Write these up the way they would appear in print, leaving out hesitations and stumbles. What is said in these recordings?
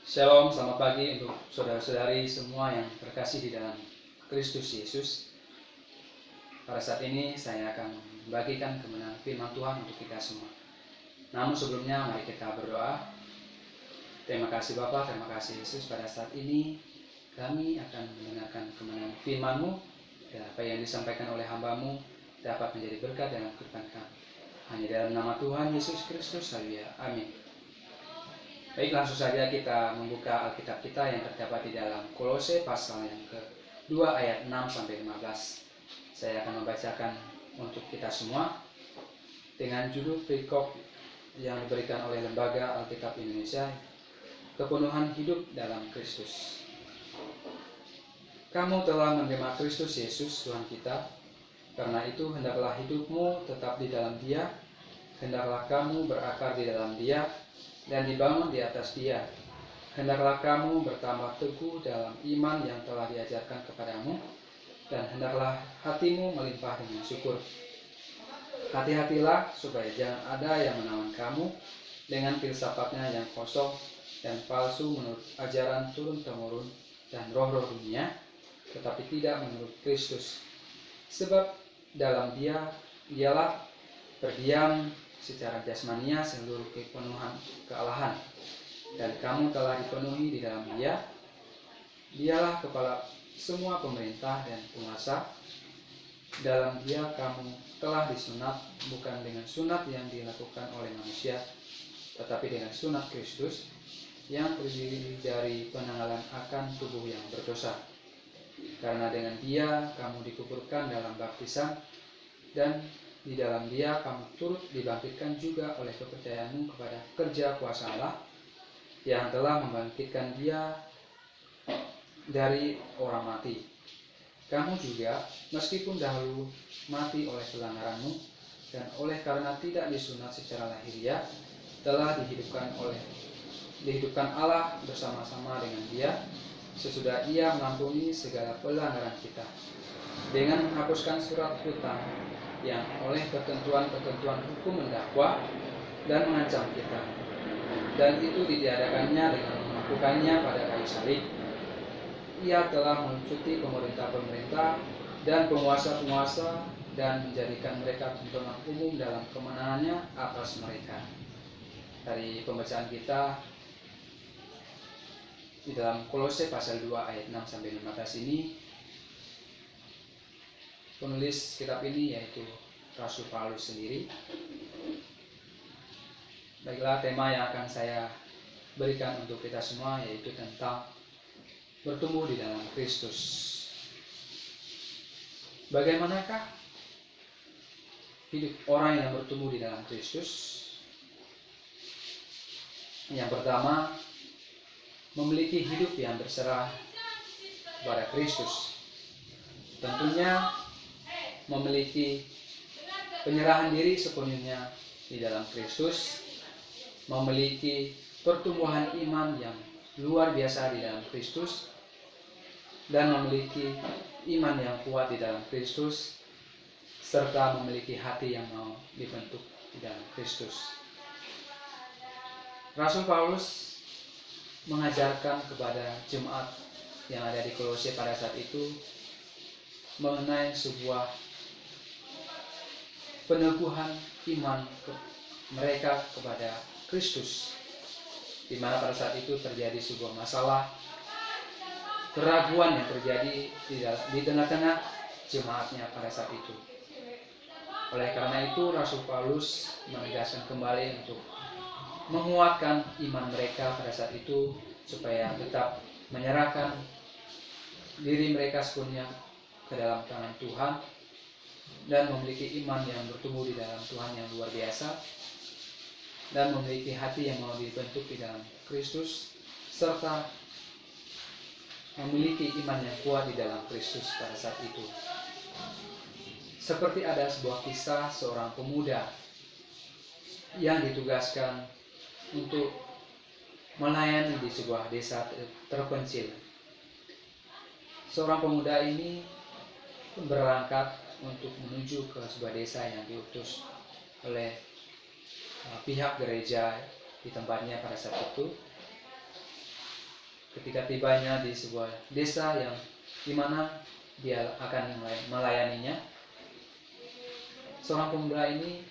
Shalom, selamat pagi untuk saudara-saudari semua yang terkasih di dalam Kristus Yesus. Pada saat ini saya akan membagikan kebenaran firman Tuhan untuk kita semua. Namun sebelumnya mari kita berdoa. Terima kasih Bapa, terima kasih Yesus. Pada saat ini kami akan mendengarkan kebenaran firman-Mu dan apa yang disampaikan oleh hamba-Mu dapat menjadi berkat dalam kehidupan kami. Hanya dalam nama Tuhan Yesus Kristus, haleluya, amin. Baik, langsung saja kita membuka Alkitab kita yang terdapat di dalam Kolose pasal yang ke-2 ayat 6-15. Saya akan membacakan untuk kita semua dengan judul perikop yang diberikan oleh Lembaga Alkitab Indonesia, Kepenuhan Hidup dalam Kristus. Kamu telah menerima Kristus Yesus Tuhan kita, karena itu hendaklah hidupmu tetap di dalam Dia, hendaklah kamu berakar di dalam Dia, dan dibangun di atas Dia. Hendaklah kamu bertambah teguh dalam iman yang telah diajarkan kepadamu, dan hendaklah hatimu melimpah dengan syukur. Hati-hatilah supaya jangan ada yang menawan kamu dengan filsafatnya yang kosong dan palsu menurut ajaran turun-temurun dan roh-roh dunia, tetapi tidak menurut Kristus. Sebab dalam Dialah berdiam secara jasmania seluruh kepenuhan kealahan, dan kamu telah dipenuhi di dalam Dia. Dialah kepala semua pemerintah dan penguasa. Dalam Dia kamu telah disunat, bukan dengan sunat yang dilakukan oleh manusia, tetapi dengan sunat Kristus yang terdiri dari penanggalan akan tubuh yang berdosa. Karena dengan Dia kamu dikuburkan dalam baptisan, dan di dalam Dia kamu turut dibangkitkan juga oleh kepercayaanmu kepada kerja kuasa Allah yang telah membangkitkan Dia dari orang mati. Kamu juga, meskipun dahulu mati oleh pelanggaranmu dan oleh karena tidak disunat secara lahiriah, telah dihidupkan Allah bersama-sama dengan Dia sesudah Ia mengampuni segala pelanggaran kita, dengan menghapuskan surat hutang yang oleh ketentuan-ketentuan hukum mendakwa dan mengancam kita, dan itu ditiadakannya dengan melakukannya pada kayu salib. Ia telah mencuti pemerintah-pemerintah dan penguasa-penguasa dan menjadikan mereka pemenang umum dalam kemenangannya atas mereka. Dari pembacaan kita di dalam Kolose pasal 2 ayat 6-15 ini, penulis kitab ini yaitu Rasul Paulus sendiri. Baiklah, tema yang akan saya berikan untuk kita semua yaitu tentang bertumbuh di dalam Kristus. Bagaimanakah hidup orang yang bertumbuh di dalam Kristus? Yang pertama, memiliki hidup yang berserah kepada Kristus. Tentunya memiliki penyerahan diri sepenuhnya di dalam Kristus, memiliki pertumbuhan iman yang luar biasa di dalam Kristus, dan memiliki iman yang kuat di dalam Kristus, serta memiliki hati yang mau dibentuk di dalam Kristus. Rasul Paulus mengajarkan kepada jemaat yang ada di Kolose pada saat itu mengenai sebuah peneguhan iman mereka kepada Kristus, di mana pada saat itu terjadi sebuah masalah, keraguan yang terjadi di tengah-tengah jemaatnya pada saat itu. Oleh karena itu Rasul Paulus menegaskan kembali untuk menguatkan iman mereka pada saat itu, supaya tetap menyerahkan diri mereka sepenuhnya ke dalam tangan Tuhan, dan memiliki iman yang bertumbuh di dalam Tuhan yang luar biasa, dan memiliki hati yang mau dibentuk di dalam Kristus, serta memiliki iman yang kuat di dalam Kristus pada saat itu. Seperti ada sebuah kisah seorang pemuda yang ditugaskan untuk melayani di sebuah desa terpencil. Seorang pemuda ini berangkat untuk menuju ke sebuah desa yang diutus oleh pihak gereja di tempatnya pada saat itu. ketika tibanya di sebuah desa yang dimana dia akan melayaninya, seorang pemuda ini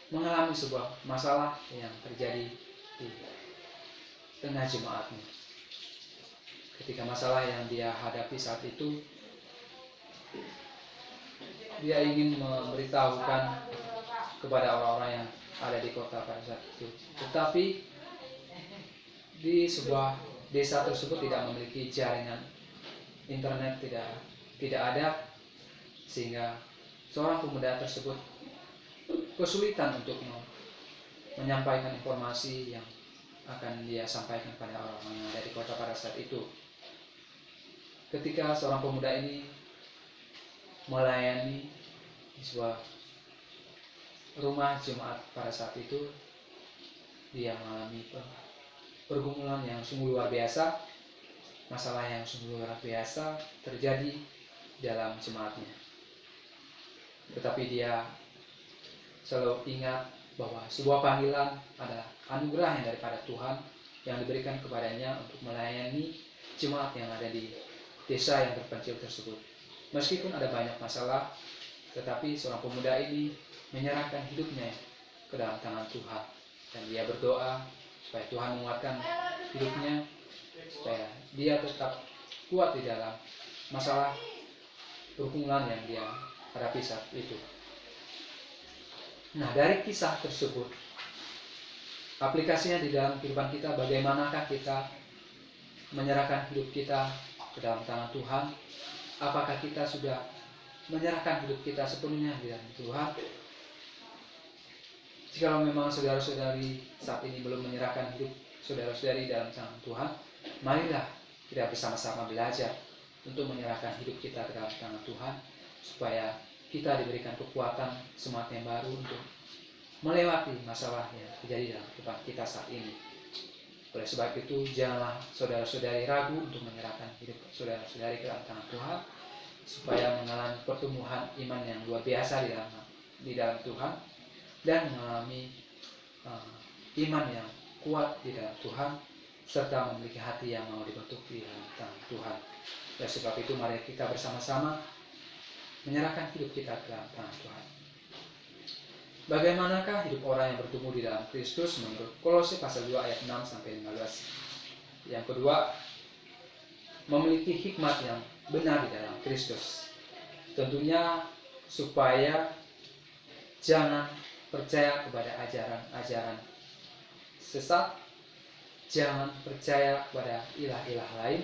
mengalami sebuah masalah yang terjadi di tengah jemaatnya. Ketika masalah yang dia hadapi saat itu, dia ingin memberitahukan kepada orang-orang yang ada di kota pada saat itu. Tetapi di sebuah desa tersebut tidak memiliki jaringan internet, tidak ada, sehingga seorang pemuda tersebut kesulitan untuk menyampaikan informasi yang akan dia sampaikan pada orang-orang yang ada di kota pada saat itu. Ketika seorang pemuda ini melayani di sebuah rumah jemaat pada saat itu, dia mengalami pergumulan yang sungguh luar biasa, masalah yang sungguh luar biasa terjadi dalam jemaatnya. Tetapi dia selalu ingat bahwa sebuah panggilan adalah anugerah yang daripada Tuhan yang diberikan kepadanya untuk melayani jemaat yang ada di desa yang terpencil tersebut. Meskipun ada banyak masalah, tetapi seorang pemuda ini menyerahkan hidupnya ke dalam tangan Tuhan, dan dia berdoa supaya Tuhan menguatkan hidupnya, supaya dia tetap kuat di dalam masalah pergumulan yang dia hadapi saat itu. Nah, dari kisah tersebut, aplikasinya di dalam kehidupan kita, bagaimanakah kita menyerahkan hidup kita ke dalam tangan Tuhan? Apakah kita sudah menyerahkan hidup kita sepenuhnya di dalam Tuhan? Jika memang saudara-saudari saat ini belum menyerahkan hidup saudara-saudari dalam tangan Tuhan, marilah kita bersama-sama belajar untuk menyerahkan hidup kita ke dalam tangan Tuhan, supaya kita diberikan kekuatan, semangat yang baru untuk melewati masalah yang terjadi dalam kehidupan kita saat ini. Oleh sebab itu, janganlah saudara-saudari ragu untuk menyerahkan hidup saudara-saudari ke dalam tangan Tuhan, supaya mengalami pertumbuhan iman yang luar biasa di dalam Tuhan, dan mengalami iman yang kuat di dalam Tuhan, serta memiliki hati yang mau dibentuk di dalam tangan Tuhan. Oleh sebab itu, mari kita bersama-sama menyerahkan hidup kita ke dalam tangan Tuhan. Bagaimanakah hidup orang yang bertumbuh di dalam Kristus menurut Kolose pasal 2 ayat 6-15? Yang kedua, memiliki hikmat yang benar di dalam Kristus. Tentunya supaya jangan percaya kepada ajaran-ajaran sesat, jangan percaya kepada ilah-ilah lain,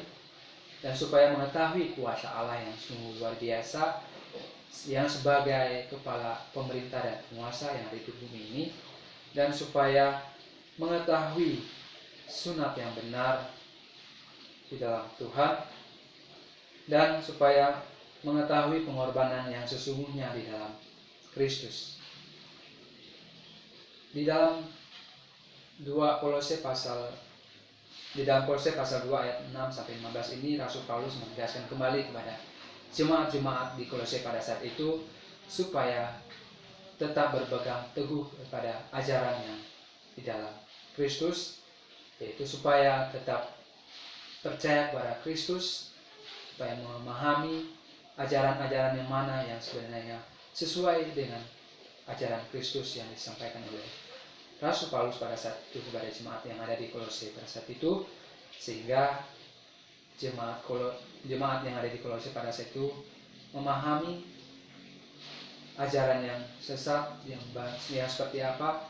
dan supaya mengetahui kuasa Allah yang sungguh luar biasa, yang sebagai kepala pemerintah dan penguasa yang ada di bumi ini, dan supaya mengetahui sunat yang benar di dalam Tuhan, dan supaya mengetahui pengorbanan yang sesungguhnya di dalam Kristus. Di dalam Kolose pasal 2 ayat 6-15 ini, Rasul Paulus menegaskan kembali kepada jemaat-jemaat di Kolose pada saat itu supaya tetap berpegang teguh kepada ajaran yang di dalam Kristus, yaitu supaya tetap percaya kepada Kristus, supaya memahami ajaran-ajaran yang mana yang sebenarnya sesuai dengan ajaran Kristus yang disampaikan oleh Rasul Paulus pada saat itu kepada jemaat yang ada di Kolose pada saat itu, sehingga jemaat yang ada di Kolose pada saat itu memahami ajaran yang sesat yang seperti apa,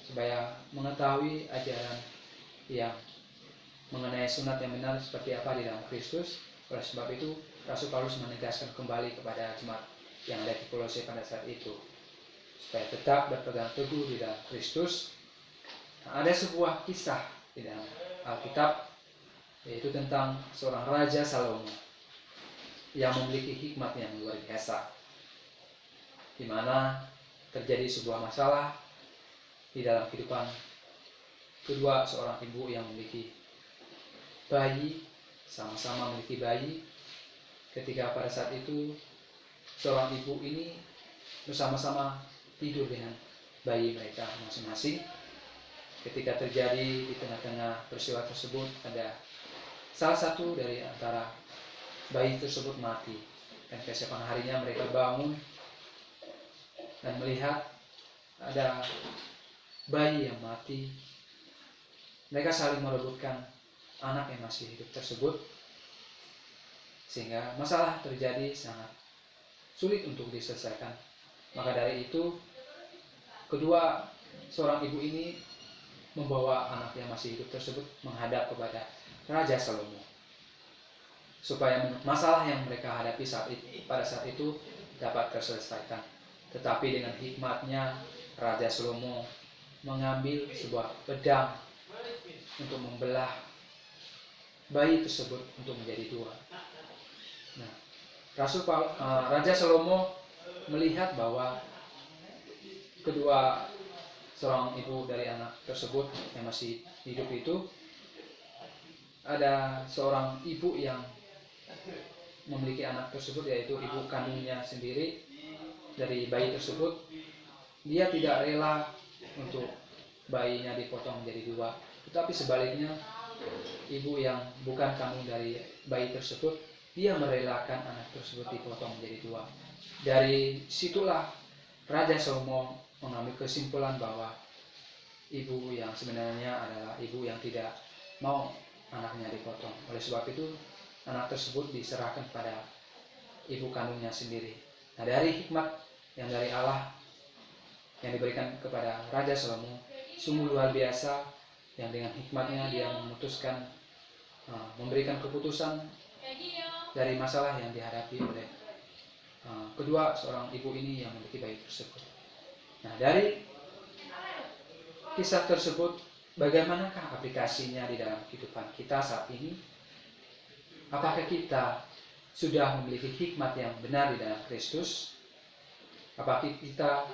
supaya mengetahui ajaran yang mengenai sunat yang benar seperti apa di dalam Kristus. Oleh sebab itu, Rasul Paulus menegaskan kembali kepada jemaat yang ada di Kolose pada saat itu supaya tetap berpegang teguh di dalam Kristus. Nah, ada sebuah kisah di dalam Alkitab, yaitu tentang seorang Raja Salomo yang memiliki hikmat yang luar biasa, di mana terjadi sebuah masalah di dalam kehidupan kedua seorang ibu yang memiliki bayi, sama-sama memiliki bayi. Ketika pada saat itu seorang ibu ini bersama-sama tidur dengan bayi mereka masing-masing, ketika terjadi di tengah-tengah peristiwa tersebut ada salah satu dari antara bayi tersebut mati, dan keesokan harinya mereka bangun dan melihat ada bayi yang mati. Mereka saling merebutkan anak yang masih hidup tersebut, sehingga masalah terjadi sangat sulit untuk diselesaikan. Maka dari itu, kedua seorang ibu ini membawa anak yang masih hidup tersebut menghadap kepada Raja Salomo, supaya masalah yang mereka hadapi pada saat itu dapat terselesaikan. Tetapi dengan hikmatnya, Raja Salomo mengambil sebuah pedang untuk membelah bayi tersebut untuk menjadi dua. Nah, Raja Salomo melihat bahwa kedua seorang ibu dari anak tersebut yang masih hidup itu, ada seorang ibu yang memiliki anak tersebut, yaitu ibu kandungnya sendiri dari bayi tersebut. Dia tidak rela untuk bayinya dipotong menjadi dua, tetapi sebaliknya ibu yang bukan kandung dari bayi tersebut, dia merelakan anak tersebut dipotong menjadi dua. Dari situlah Raja Salomo mengambil kesimpulan bahwa ibu yang sebenarnya adalah ibu yang tidak mau anaknya dipotong. Oleh sebab itu, anak tersebut diserahkan pada ibu kandungnya sendiri. Nah, dari hikmat yang dari Allah yang diberikan kepada Raja Salomo sungguh luar biasa, yang dengan hikmatnya dia memutuskan memberikan keputusan dari masalah yang dihadapi oleh kedua seorang ibu ini yang memiliki bayi tersebut. Nah, dari kisah tersebut, bagaimanakah aplikasinya di dalam kehidupan kita saat ini? Apakah kita sudah memiliki hikmat yang benar di dalam Kristus? Apakah kita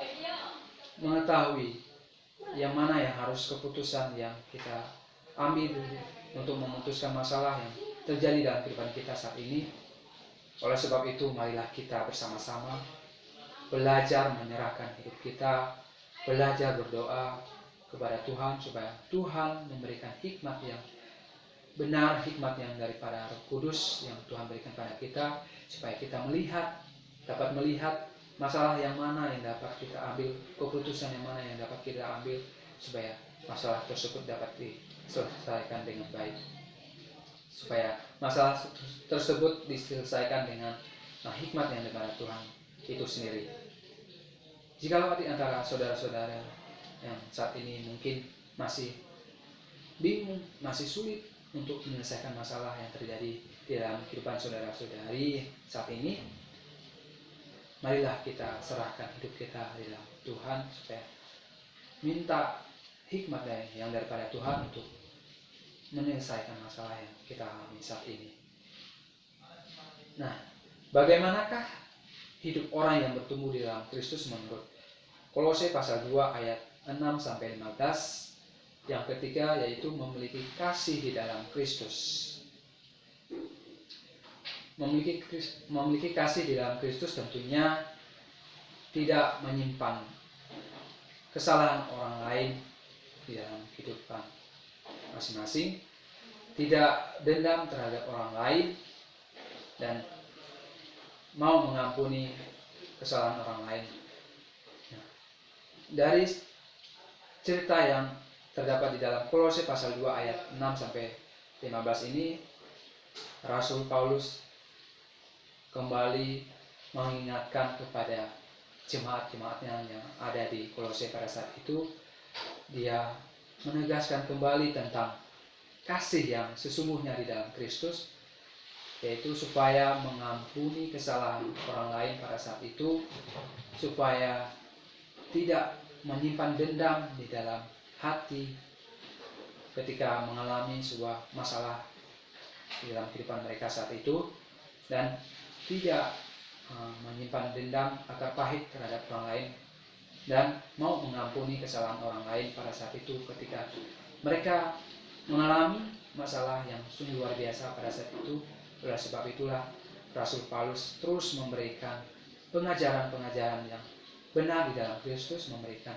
mengetahui yang mana yang harus keputusan yang kita ambil untuk memutuskan masalah yang terjadi dalam kehidupan kita saat ini? Oleh sebab itu, marilah kita bersama-sama belajar menyerahkan hidup kita, belajar berdoa kepada Tuhan supaya Tuhan memberikan hikmat yang benar, hikmat yang daripada Roh Kudus yang Tuhan berikan pada kita, supaya kita dapat melihat masalah yang mana yang dapat kita ambil, keputusan yang mana yang dapat kita ambil, supaya masalah tersebut dapat diselesaikan dengan baik, supaya masalah tersebut diselesaikan dengan hikmat yang daripada Tuhan itu sendiri. Jikalau di antara saudara-saudara yang saat ini mungkin masih bingung, masih sulit untuk menyelesaikan masalah yang terjadi di dalam kehidupan saudara-saudari saat ini, marilah kita serahkan hidup kita di dalam Tuhan, supaya minta hikmat yang daripada Tuhan untuk menyelesaikan masalah yang kita alami saat ini. Nah, bagaimanakah hidup orang yang bertumbuh di dalam Kristus menurut Kolose pasal 2 ayat 6-15? Yang ketiga yaitu memiliki kasih di dalam Kristus. Memiliki kasih di dalam Kristus tentunya tidak menyimpan kesalahan orang lain di dalam kehidupan masing-masing, tidak dendam terhadap orang lain, dan mau mengampuni kesalahan orang lain. Nah, dari cerita yang terdapat di dalam Kolose pasal 2 ayat 6-15 ini, Rasul Paulus kembali mengingatkan kepada jemaat-jemaatnya yang ada di Kolose pada saat itu. Dia menegaskan kembali tentang kasih yang sesungguhnya di dalam Kristus, yaitu supaya mengampuni kesalahan orang lain pada saat itu, supaya tidak menyimpan dendam di dalam hati ketika mengalami sebuah masalah di dalam kehidupan mereka saat itu, dan tidak menyimpan dendam akar pahit terhadap orang lain, dan mau mengampuni kesalahan orang lain pada saat itu ketika mereka mengalami masalah yang sungguh luar biasa pada saat itu. Oleh sebab itulah Rasul Paulus terus memberikan pengajaran-pengajaran yang benar di dalam Kristus, memberikan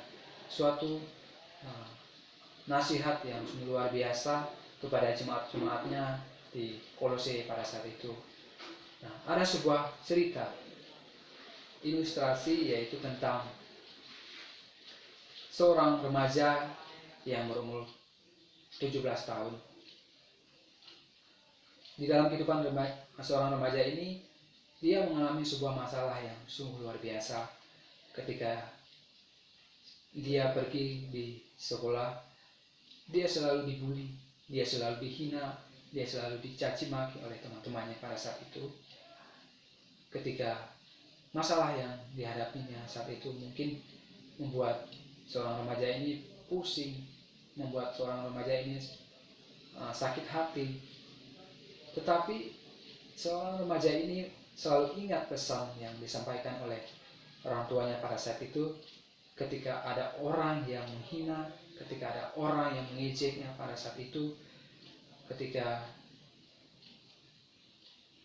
suatu nasihat yang luar biasa kepada jemaat-jemaatnya di Kolose pada saat itu. Nah, ada sebuah cerita ilustrasi yaitu tentang seorang remaja yang berumur 17 tahun. Di dalam kehidupan seorang remaja ini, dia mengalami sebuah masalah yang sungguh luar biasa ketika dia pergi di sekolah. Dia selalu dibully, dia selalu dihina, dia selalu dicaci maki oleh teman-temannya pada saat itu. Ketika masalah yang dihadapinya saat itu mungkin membuat seorang remaja ini pusing, membuat seorang remaja ini sakit hati. Tetapi seorang remaja ini selalu ingat pesan yang disampaikan oleh orang tuanya pada saat itu. Ketika ada orang yang menghina, ketika ada orang yang mengejeknya pada saat itu, ketika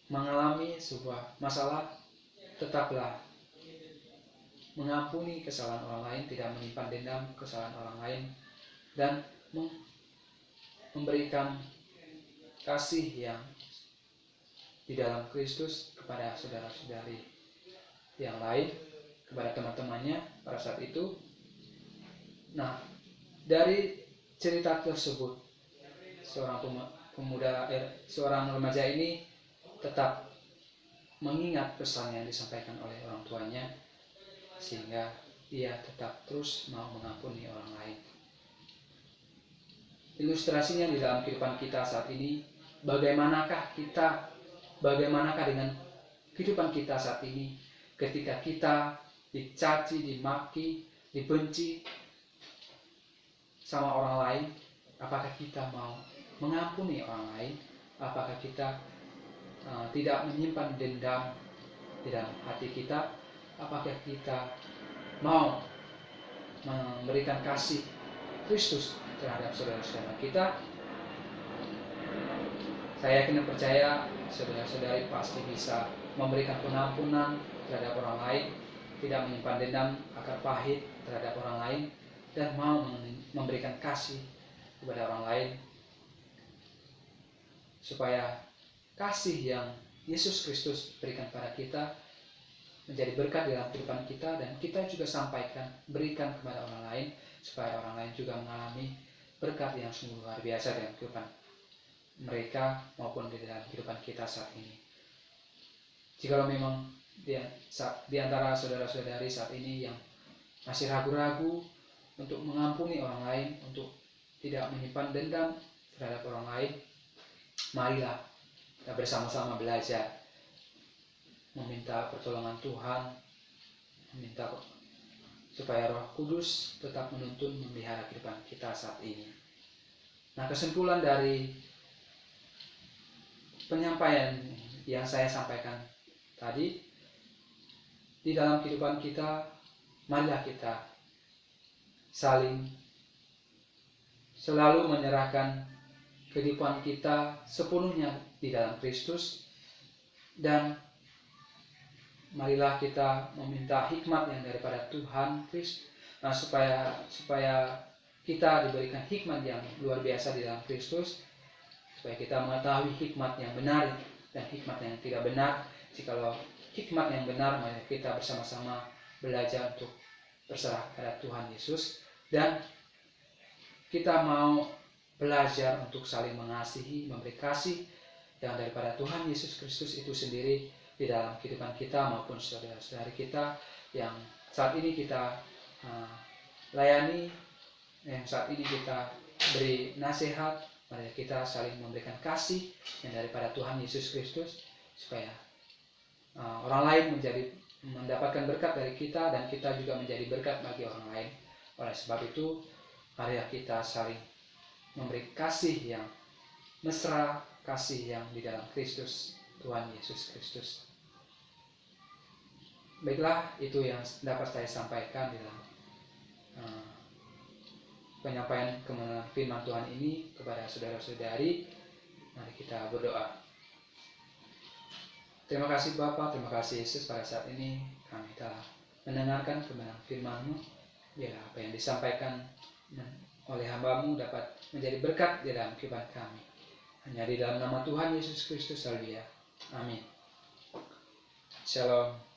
mengalami sebuah masalah, tetaplah mengampuni kesalahan orang lain, tidak menyimpan dendam kesalahan orang lain, dan memberikan kasih yang di dalam Kristus kepada saudara-saudari yang lain, kepada teman-temannya pada saat itu. Nah, dari cerita tersebut, seorang remaja ini tetap mengingat pesan yang disampaikan oleh orang tuanya, sehingga ia tetap terus mau mengampuni orang lain. Ilustrasinya di dalam kehidupan kita saat ini, bagaimanakah dengan kehidupan kita saat ini ketika kita dicaci, dimaki, dibenci sama orang lain? Apakah kita mau mengampuni orang lain? Apakah kita tidak menyimpan dendam di dalam hati kita? Apakah kita mau memberikan kasih Kristus terhadap saudara-saudara kita? Saya yakin dan percaya saudara-saudari pasti bisa memberikan pengampunan terhadap orang lain, tidak menyimpan dendam akar pahit terhadap orang lain, dan mau memberikan kasih kepada orang lain, supaya kasih yang Yesus Kristus berikan pada kita menjadi berkat dalam kehidupan kita, dan kita juga berikan kepada orang lain, supaya orang lain juga mengalami berkat yang sungguh luar biasa dalam kehidupan mereka maupun di dalam kehidupan kita saat ini. Jikalau memang di antara saudara-saudari saat ini yang masih ragu-ragu untuk mengampuni orang lain, untuk tidak menyimpan dendam terhadap orang lain, marilah kita bersama-sama belajar meminta pertolongan Tuhan, meminta supaya Roh Kudus tetap menuntun memelihara kehidupan kita saat ini. Nah, kesimpulan dari penyampaian yang saya sampaikan tadi, di dalam kehidupan kita, marilah kita saling selalu menyerahkan kehidupan kita sepenuhnya di dalam Kristus, dan marilah kita meminta hikmat yang daripada Tuhan Kristus, supaya kita diberikan hikmat yang luar biasa di dalam Kristus, supaya kita mengetahui hikmat yang benar dan hikmat yang tidak benar. Jikalau hikmat yang benar, mari kita bersama-sama belajar untuk berserah kepada Tuhan Yesus, dan kita mau belajar untuk saling mengasihi, memberi kasih yang daripada Tuhan Yesus Kristus itu sendiri di dalam kehidupan kita maupun saudara-saudari kita yang saat ini kita layani, yang saat ini kita beri nasihat. Mari kita saling memberikan kasih yang daripada Tuhan Yesus Kristus, supaya orang lain mendapatkan berkat dari kita, dan kita juga menjadi berkat bagi orang lain. Oleh sebab itu, mari kita saling memberi kasih yang mesra, kasih yang di dalam Kristus, Tuhan Yesus Kristus. Baiklah, itu yang dapat saya sampaikan dalam penyampaian kebenaran firman Tuhan ini kepada saudara-saudari. Mari kita berdoa. Terima kasih Bapa, terima kasih Yesus, pada saat ini kami telah mendengarkan kebenaran firman-Mu. Biarlah apa yang disampaikan oleh hamba-Mu dapat menjadi berkat di dalam kehidupan kami. Hanya di dalam nama Tuhan Yesus Kristus, haleluya. Amin. Shalom.